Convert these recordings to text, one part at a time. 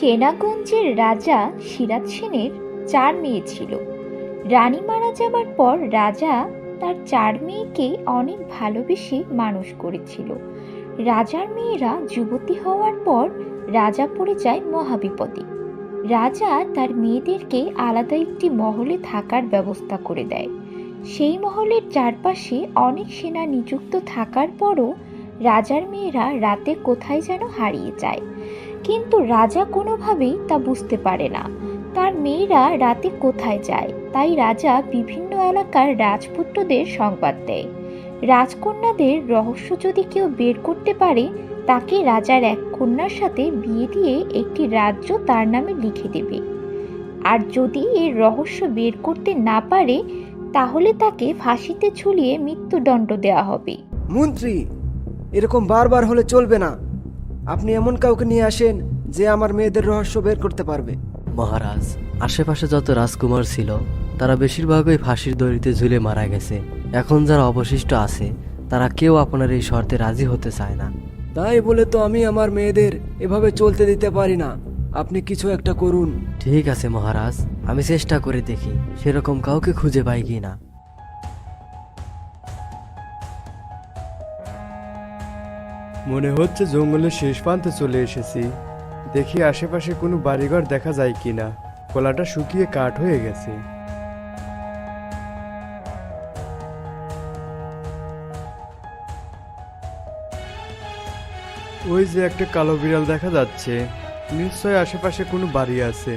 সেনাগঞ্জের রাজা সিরাজ সেনের 4 মেয়ে ছিল। রানী মারা যাবার পর রাজা তার 4 মেয়েকে অনেক ভালোবেসে মানুষ করেছিল। রাজার মেয়েরা যুবতী হওয়ার পর রাজা পড়ে যায় মহাবিপদে। রাজা তার মেয়েদেরকে আলাদা একটি মহলে থাকার ব্যবস্থা করে দেয়। সেই মহলের চারপাশে অনেক সেনা নিযুক্ত থাকার পরও রাজার মেয়েরা রাতে কোথায় যেন হারিয়ে যায়, কিন্তু রাজা কোনোভাবেই তা বুঝতে পারে না তার মেয়েরা রাতে কোথায় যায়। তাই রাজা বিভিন্ন এলাকার রাজপুত্রদের সংবাদ দেয়, রাজকন্যাদের রহস্য যদি কেউ বের করতে পারে তাকে রাজার এক কন্যার সাথে বিয়ে দিয়ে একটি রাজ্য তার নামে লিখে দেবে, আর যদি এর রহস্য বের করতে না পারে তাহলে তাকে ফাঁসিতে ঝুলিয়ে মৃত্যুদণ্ড দেওয়া হবে। মন্ত্রী, এরকম বারবার হলে চলবে না। আপনি এমন কাউকে নিয়ে আসেন যে আমার মেয়েদের রহস্য বের করতে পারবে। মহারাজ, আশেপাশে যত রাজকুমার ছিল তারা বেশিরভাগই ফাঁসির দড়িতে ঝুলে মারা গেছে। এখন যারা অবশিষ্ট আছে তারা কেউ আপনার এই শর্তে রাজি হতে চায় না। তাই বলে তো আমি আমার মেয়েদের এভাবে চলতে দিতে পারি না। আপনি কিছু একটা করুন। ঠিক আছে মহারাজ, আমি চেষ্টা করে দেখি সেরকম কাউকে খুঁজে পাই কি না। মনে হচ্ছে জঙ্গলের শেষ প্রান্তে চলে এসেছি। দেখি আশেপাশে কোনো বাড়িঘর দেখা যায় কিনা। কলাটা শুকিয়ে কাঠ হয়ে গেছে। ওই যে একটা কালো বিড়াল দেখা যাচ্ছে, নিশ্চয় আশেপাশে কোনো বাড়ি আছে।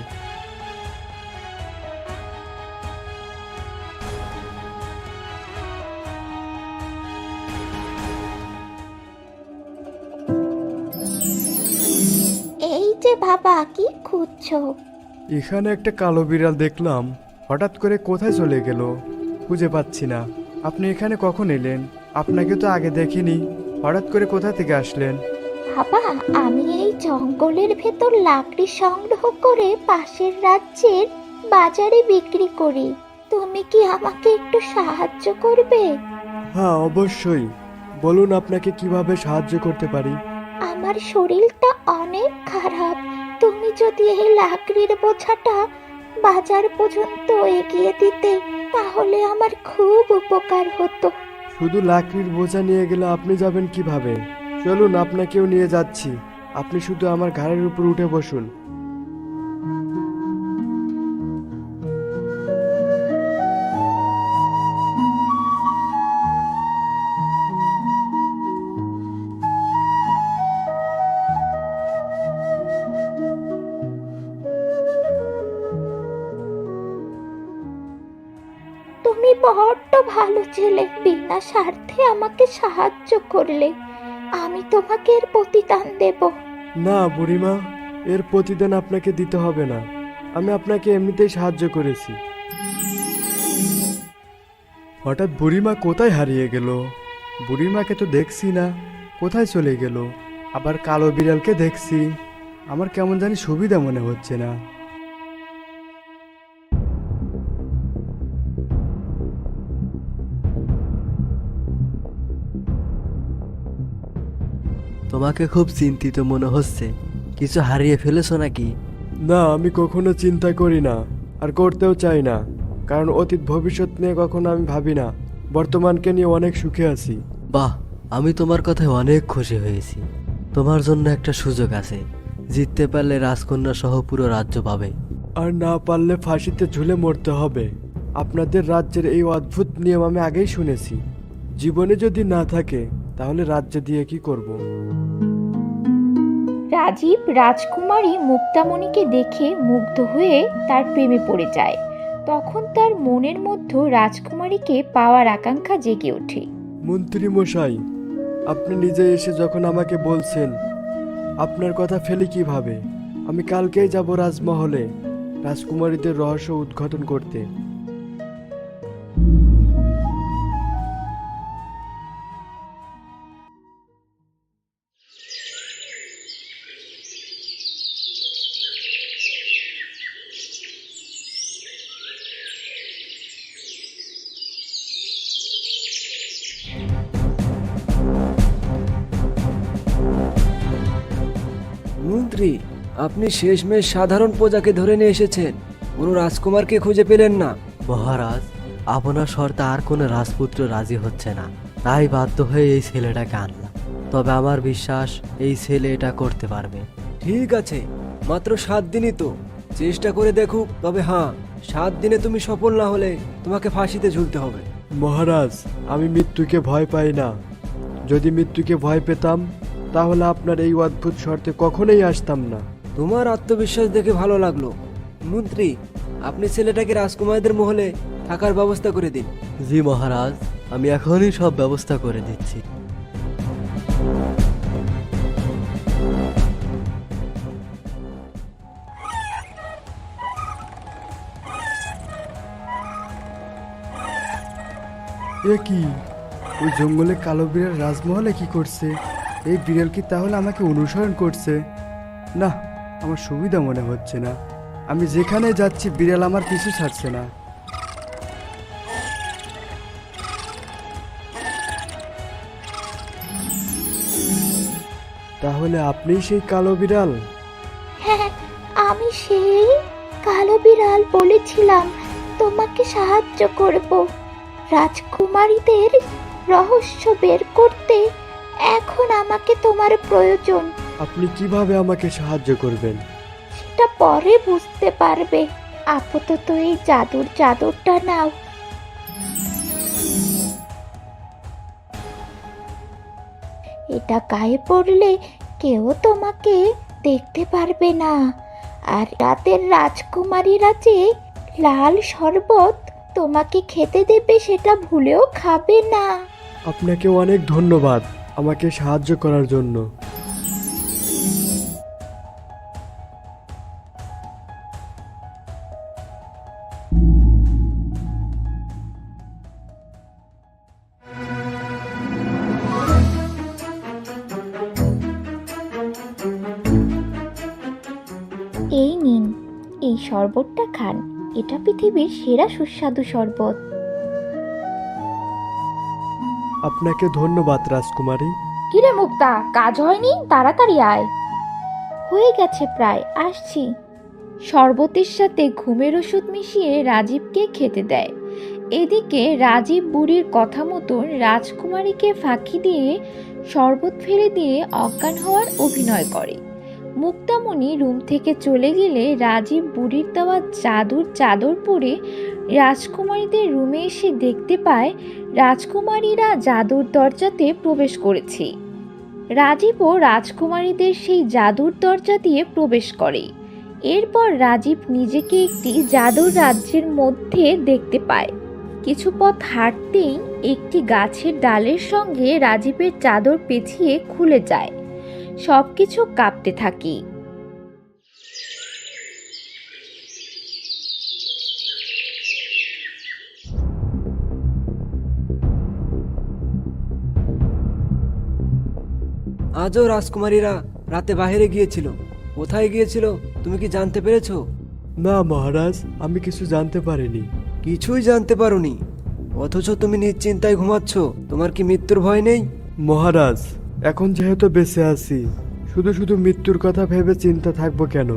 এই যে বাবা, কি খুঁজছো? এখানে একটা কালো বিড়াল দেখলাম, হঠাৎ করে কোথায় চলে গেল খুঁজে পাচ্ছি না। আপনি এখানে কখন এলেন? আপনাকে তো আগে দেখিনি, হঠাৎ করে কোথা থেকে আসলেন? বাবা, আমি এই জঙ্গলের ভেতর লাকড়ি সংগ্রহ করে পাশের রাজ্যের বাজারে বিক্রি করি। তুমি কি আমাকে একটু সাহায্য করবে? হ্যাঁ, অবশ্যই। বলুন আপনাকে কিভাবে সাহায্য করতে পারি। আমার শরীরটা অনেক খারাপ, তুমি যদি এই লাকড়ির বোঝাটা বাজার পর্যন্ত এগিয়ে দিতে তাহলে আমার খুব উপকার হতো। শুধু লাকড়ির বোঝা নিয়ে গেলে আপনি যাবেন কিভাবে? চলুন, আপনাকেও নিয়ে যাচ্ছি। আপনি শুধু আমার ঘাড়ের উপর উঠে বসুন। তুমি বড্ড ভালো ছেলে, বিনা স্বার্থে আমাকে সাহায্য করলে। আমি তোমাকে এর প্রতিদান দেব। না বুড়িমা, এর প্রতিদান আপনাকে দিতে হবে না। আমি আপনাকে এমনিতেই সাহায্য করেছি। হঠাৎ বুড়িমা কোথায় হারিয়ে গেল? বুড়িমাকে তো দেখছি না, কোথায় চলে গেল? আবার কালো বিড়ালকে দেখছি, আমার কেমন জানি সুবিধা মনে হচ্ছে না। তোমাকে খুব চিন্তিত মনে হচ্ছে, কিছু হারিয়ে ফেলেছো নাকি? না, আমি কখনো চিন্তা করি না, আর করতেও চাই না। কারণ অতীত ভবিষ্যৎ নিয়ে কখনো আমি ভাবি না। বর্তমানকে নিয়ে অনেক সুখে আছি। বাহ, আমি তোমার কথায় অনেক খুশি হয়েছি। তোমার জন্য একটা সুযোগ আছে, জিততে পারলে রাজকন্যা সহ পুরো রাজ্য পাবে। আর না পারলে ফাঁসিতে ঝুলে মরতে হবে। আপনাদের রাজ্যের এই অদ্ভুত নিয়ম আমি আগেই শুনেছি। জীবনে যদি না থাকে তাহলে রাজ্য দিয়ে কি করব? রাজীব রাজকুমারী মুক্তামণিকে দেখে মুগ্ধ হয়ে তার প্রেমে পড়ে যায়। তখন তার মনের মধ্যে রাজকুমারীকে পাওয়ার আকাঙ্ক্ষা জেগে ওঠে। মন্ত্রী মশাই, আপনি নিজে এসে যখন আমাকে বলছেন, আপনার কথা ফেলি কিভাবে? আমি কালকেই যাব রাজমহলে রাজকুমারীদের রহস্য উদ্ঘাটন করতে। মন্ত্রী, আপনি শেষমেশ সাধারণ প্রজাকে ধরে নিয়ে এসেছেন, কোনো রাজকুমারকে খুঁজে পেলেন না। মহারাজ, আপনার শর্তে আর কোনো রাজপুত্র রাজি হচ্ছে না, তাই বাধ্য হয়ে এই ছেলেটাকে আনলাম। তবে আমার বিশ্বাস এই ছেলে এটা করতে পারবে। ঠিক আছে, মাত্র 7 দিনই তো, চেষ্টা করে দেখুক। তবে হ্যাঁ, 7 দিনে তুমি সফল না হলে তোমাকে ফাঁসিতে ঝুলতে হবে। মহারাজ, আমি মৃত্যুকে ভয় পাই না। যদি মৃত্যুকে ভয় পেতাম তাহলে আপনার এই অদ্ভুত শর্তে কখনোই আসতাম না। তোমার আত্মবিশ্বাস দেখে ভালো লাগলো। মন্ত্রী, আপনি ছেলেটাকে রাজকুমারদের মহলে থাকার ব্যবস্থা করে দিন। জি মহারাজ, আমি এখনই সব ব্যবস্থা করে দিচ্ছি। এ কি, ওই জঙ্গলে কালো বিড়াল রাজমহলে কি করছে? এই বিড়াল কি তাহলে আমাকে অনুসরণ করছে? না, আমার সুবিধা মনে হচ্ছে না। আমি যেখানে যাচ্ছি বিড়াল আমার পিছু ছাড়ছে না। তাহলে আপনিই সেই কালো বিড়াল? হ্যাঁ, আমি সেই কালো বিড়াল। বলেছিলাম তোমাকে সাহায্য করব রাজকুমারীদের রহস্য বের করতে। এখন আমাকে তোমার প্রয়োজন। আপনি কিভাবে আমাকে সাহায্য করবেন? সেটা পরে বুঝতে পারবে। আপাতত এই জাদুর চাদরটা নাও। এটা গায়ে পড়লে কেউ তোমাকে দেখতে পারবে না। আর রাতের রাজকুমারীরা যে লাল শরবত তোমাকে খেতে দেবে সেটা ভুলেও খাবে না। আপনাকে অনেক ধন্যবাদ আমাকে সাহায্য করার জন্য। এই নিন, এই শরবতটা খান। এটা পৃথিবীর সেরা সুস্বাদু শরবত। আপনাকে ধন্যবাদ রাজকুমারী। কিরে মুক্তা, কাজ হয়নি? তাড়াতাড়ি আয়। হয়ে গেছে প্রায়, আসছি। শরবতের সাথে ঘুমের ওষুধ মিশিয়ে রাজীবকে খেতে দেয়। এদিকে রাজীব বুড়ির কথা মতন রাজকুমারীকে ফাঁকি দিয়ে শরবত ফেলে দিয়ে অজ্ঞান হওয়ার অভিনয় করে। মুক্তামণি রুম থেকে চলে গেলে রাজীব বুড়ির দেওয়া জাদুর চাদর পরে রাজকুমারীদের রুমে এসে দেখতে পায় রাজকুমারীরা জাদুর দরজাতে প্রবেশ করেছে। রাজীবও রাজকুমারীদের সেই জাদুর দরজা দিয়ে প্রবেশ করে। এরপর রাজীব নিজেকে একটি জাদুর রাজ্যের মধ্যে দেখতে পায়। কিছু পথ হাঁটতেই একটি গাছের ডালের সঙ্গে রাজীবের চাদর পেঁচিয়ে খুলে যায়। সবকিছু কাঁপতে থাকে। আজও রাজকুমারীরা রাতে বাইরে গিয়েছিল। কোথায় গিয়েছিল তুমি কি জানতে পেরেছো? না মহারাজ, আমি কিছু জানতে পারিনি। কিছুই জানতে পারোনি, অথচ তুমি নিশ্চিন্তায় ঘুমাচ্ছ। তোমার কি মৃত্যুর ভয় নেই? মহারাজ, এখন যেহেতু বেঁচে আছি, শুধু শুধু মৃত্যুর কথা ভেবে চিন্তা থাকবো কেন?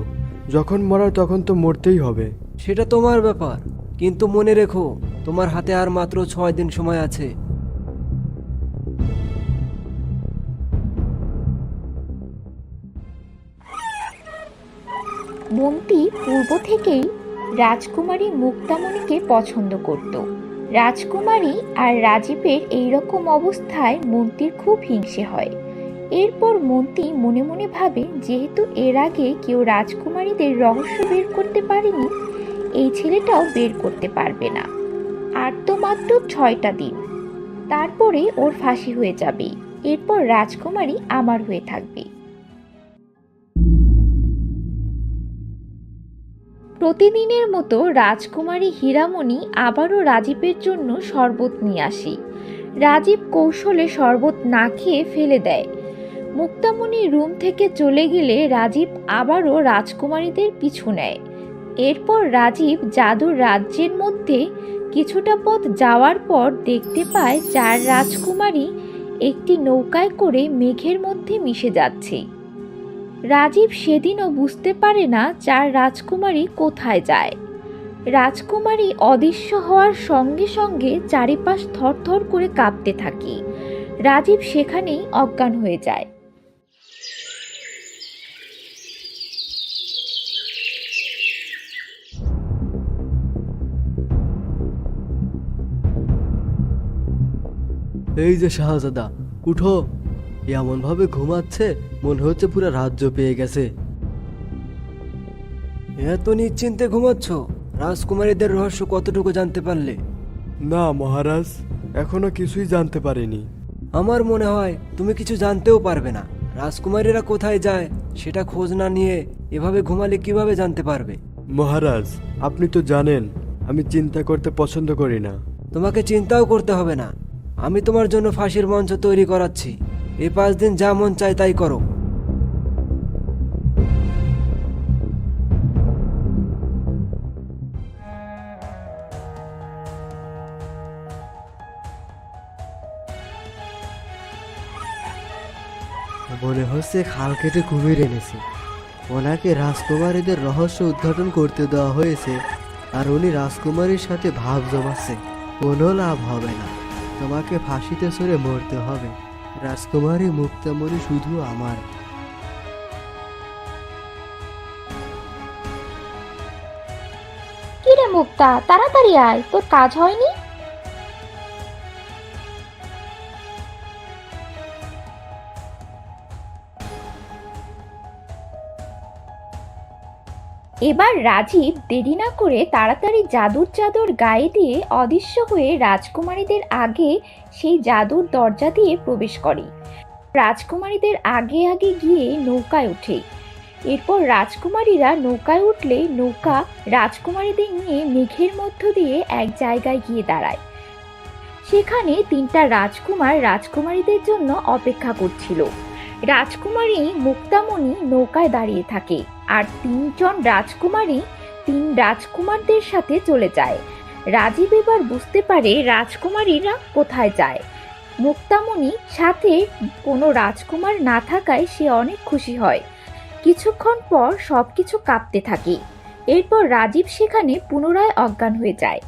যখন মরার তখন তো মরতেই হবে। সেটা তোমার ব্যাপার, কিন্তু মনে রেখো তোমার হাতে আর মাত্র 6 দিন সময় আছে। মন্ত্রী পূর্ব থেকেই রাজকুমারী মুক্তামণিকে পছন্দ করত। রাজকুমারী আর রাজীবের এইরকম অবস্থায় মন্ত্রীর খুব হিংসে হয়। এরপর মন্ত্রী মনে মনে ভাবে, যেহেতু এর আগে কেউ রাজকুমারীদের রহস্য বের করতে পারেনি, এই ছেলেটাও বের করতে পারবে না। আর তো মাত্র 6টা দিন, তারপরে ওর ফাঁসি হয়ে যাবে। এরপর রাজকুমারী আমার হয়ে থাকবে। প্রতিদিনের মতো রাজকুমারী হীরামণি আবারও রাজীবের জন্য শরবত নিয়ে আসে। রাজীব কৌশলে শরবত না খেয়ে ফেলে দেয়। মুক্তামণি রুম থেকে চলে গেলে রাজীব আবারও রাজকুমারীদের পিছু নেয়। এরপর রাজীব জাদুর রাজ্যের মধ্যে কিছুটা পথ যাওয়ার পর দেখতে পায় 4 রাজকুমারী একটি নৌকায় করে মেঘের মধ্যে মিশে যাচ্ছে। রাজীব সেদিনও বুঝতে পারে না চার রাজকুমারী কোথায় যায়। রাজকুমারী অদৃশ্য হওয়ার সঙ্গে সঙ্গে চারিপাশ থরথর করে কাঁপতে থাকে। রাজীব সেখানেই অজ্ঞান হয়ে যায়। এই যে শাহজাদা, উঠো। এমন ভাবে ঘুমাচ্ছে মনে হচ্ছে পুরো রাজ্য পেয়ে গেছে। এত নিশ্চিন্তে ঘুমাচ্ছ? রাজকুমারীদের রহস্য কতটুকু জানতে পারলে? না মহারাজ, এখনো কিছুই জানতে পারিনি। আমার মনে হয় তুমি কিছু জানতেও পারবে না। রাজকুমারীরা কোথায় যায় সেটা খোঁজ না নিয়ে এভাবে ঘুমালে কিভাবে জানতে পারবে? মহারাজ, আপনি তো জানেন আমি চিন্তা করতে পছন্দ করি না। তোমাকে চিন্তাও করতে হবে না। আমি তোমার জন্য ফাঁসির মঞ্চ তৈরি করাচ্ছি। এই 5 দিন যা মন চায় তাই করো। মনে হচ্ছে খাল কেটে কুমির এনেছে। ওনাকে রাজকুমারীদের রহস্য উদ্ঘাটন করতে দেওয়া হয়েছে, আর উনি রাজকুমারীর সাথে ভাব জমাচ্ছে। কোনো লাভ হবে না, তোমাকে ফাঁসিতে চড়ে মরতে হবে। রাজকুমারী মুক্তামণি শুধু আমার। কি রে মুক্তা, তাড়াতাড়ি আয়, তোর কাজ হয়নি? এবার রাজীব দেরি না করে তাড়াতাড়ি জাদুর চাদর গায়ে দিয়ে অদৃশ্য হয়ে রাজকুমারীদের আগে সেই জাদুর দরজা দিয়ে প্রবেশ করে। রাজকুমারীদের আগে আগে গিয়ে নৌকায় ওঠে। এরপর রাজকুমারীরা নৌকায় উঠলে নৌকা রাজকুমারীদের নিয়ে মেঘের মধ্য দিয়ে এক জায়গায় গিয়ে দাঁড়ায়। সেখানে 3টা রাজকুমার রাজকুমারীদের জন্য অপেক্ষা করছিল। রাজকুমারী মুক্তামণি নৌকায় দাঁড়িয়ে থাকে, আর 3 জন রাজকুমারী 3 রাজকুমারদের সাথে চলে যায়। রাজীব এবার বুঝতে পারে রাজকুমারীরা কোথায় যায়। মুক্তামণি সাথে কোনো রাজকুমার না থাকায় সে অনেক খুশি হয়। কিছুক্ষণ পর সবকিছু কাঁপতে থাকে। এরপর রাজীব সেখানে পুনরায় অজ্ঞান হয়ে যায়।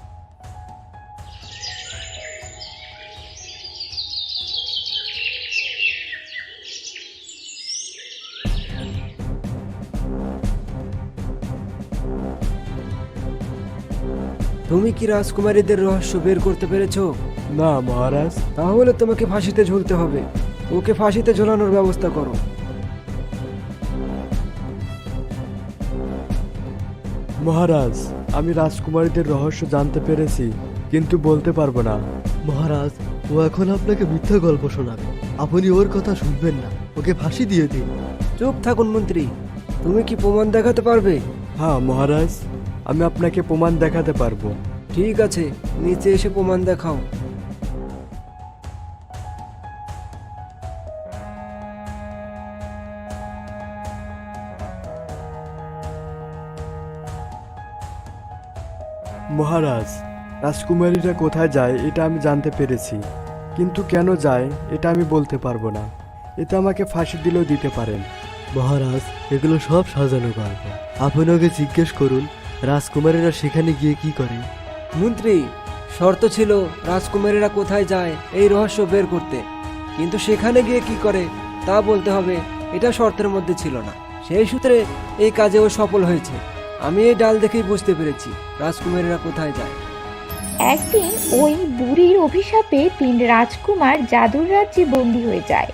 তুমি কি রাজকুমারীদের রহস্য বের করতে পেরেছো? না মহারাজ। তাহলে তোমাকে ফাঁসিতে ঝুলতে হবে। ওকে ফাঁসিতে ঝোলানোর ব্যবস্থা করো। মহারাজ, আমি রাজকুমারীদের রহস্য জানতে পেরেছি, কিন্তু বলতে পারবো না। মহারাজ, ও এখন আপনাকে মিথ্যা গল্প শোনাবে। আপনি ওর কথা শুনবেন না, ওকে ফাঁসি দিয়ে দিন। চুপ থাকুন মন্ত্রী। তুমি কি প্রমাণ দেখাতে পারবে? হ্যাঁ মহারাজ, আমি আপনাকে প্রমাণ দেখাতে পারবো। ঠিক আছে, নিচে এসে প্রমাণ দেখাও। মহারাজ, রাজকুমারীরা কোথায় যায় এটা আমি জানতে পেরেছি, কিন্তু কেন যায় এটা আমি বলতে পারবো না। এটা আমাকে ফাঁসি দিলেও দিতে পারেন। মহারাজ, এগুলো সব সাজানো গল্প। আপনি ওকে জিজ্ঞেস করুন রাজকুমারীরা সেখানে গিয়ে কি করে। মন্ত্রী, শর্ত ছিল রাজকুমারীরা কোথায় যায় এই রহস্য বের করতে, কিন্তু সেখানে গিয়ে কি করে তা বলতে হবে, এটা শর্তের মধ্যে ছিল না। সেই সূত্রে এই কাজে ও সফল হয়েছে। আমি এই ডাল দেখেই বুঝতে পেরেছি রাজকুমারীরা কোথায় যায়। একদিন ওই বুড়ির অভিশাপে 3 রাজকুমার জাদুর রাজ্যে বন্দী হয়ে যায়।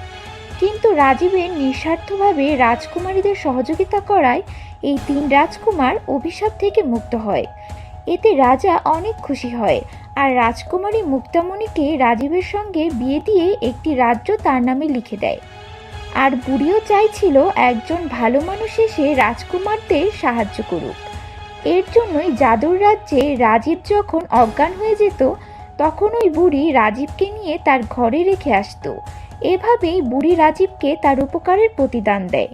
কিন্তু রাজীবের নিঃস্বার্থভাবে রাজকুমারীদের সহযোগিতা করায় এই 3 রাজকুমার অভিশাপ থেকে মুক্ত হয়। এতে রাজা অনেক খুশি হয়, আর রাজকুমারী মুক্তামণিকে রাজীবের সঙ্গে বিয়ে দিয়ে একটি রাজ্য তার নামে লিখে দেয়। আর বুড়িও চাইছিল একজন ভালো মানুষ এসে রাজকুমারদের সাহায্য করুক। এর জন্যই জাদুর রাজ্যে রাজীব যখন অজ্ঞান হয়ে যেত, তখন ওই বুড়ি রাজীবকে নিয়ে তার ঘরে রেখে আসতো। এভাবেই বুড়ি রাজীবকে তার উপকারের প্রতিদান দেয়।